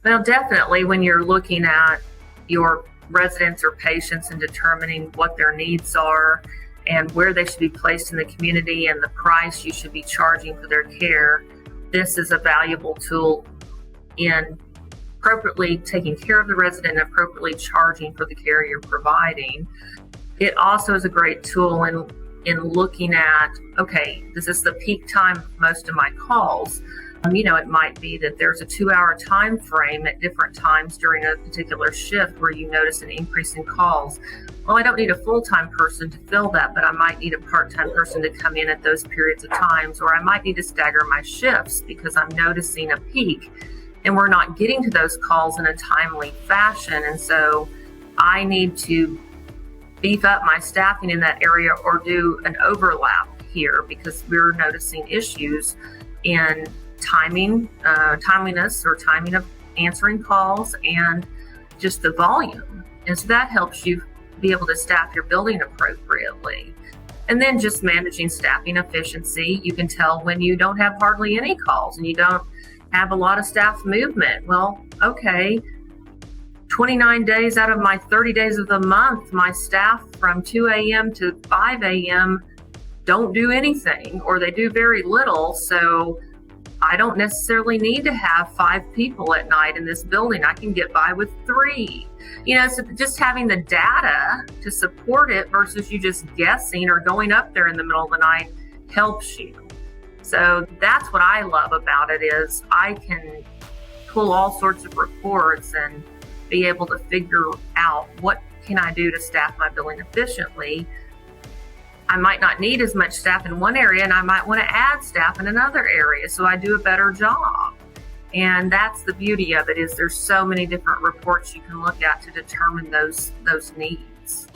Well, definitely when you're looking at your residents or patients and determining what their needs are and where they should be placed in the community and the price you should be charging for their care, this is a valuable tool in appropriately taking care of the resident and appropriately charging for the care you're providing. It also is a great tool in looking at, okay, this is the peak time of most of my calls. It might be that there's a 2-hour time frame at different times during a particular shift where you notice an increase in calls. Well, I don't need a full-time person to fill that, but I might need a part-time person to come in at those periods of times, or I might need to stagger my shifts because I'm noticing a peak and we're not getting to those calls in a timely fashion. And so I need to beef up my staffing in that area or do an overlap here because we're noticing issues in timeliness or timing of answering calls and just the volume. And so that helps you be able to staff your building appropriately. And then just managing staffing efficiency. You can tell when you don't have hardly any calls and you don't have a lot of staff movement. Well, okay, 29 days out of my 30 days of the month, my staff from 2 a.m. to 5 a.m. don't do anything, or they do very little. So I don't necessarily need to have 5 people at night in this building. I can get by with 3. So just having the data to support it versus you just guessing or going up there in the middle of the night helps you. So that's what I love about it is I can pull all sorts of reports and be able to figure out what can I do to staff my building efficiently. I might not need as much staff in one area and I might want to add staff in another area so I do a better job. And that's the beauty of it is there's so many different reports you can look at to determine those needs.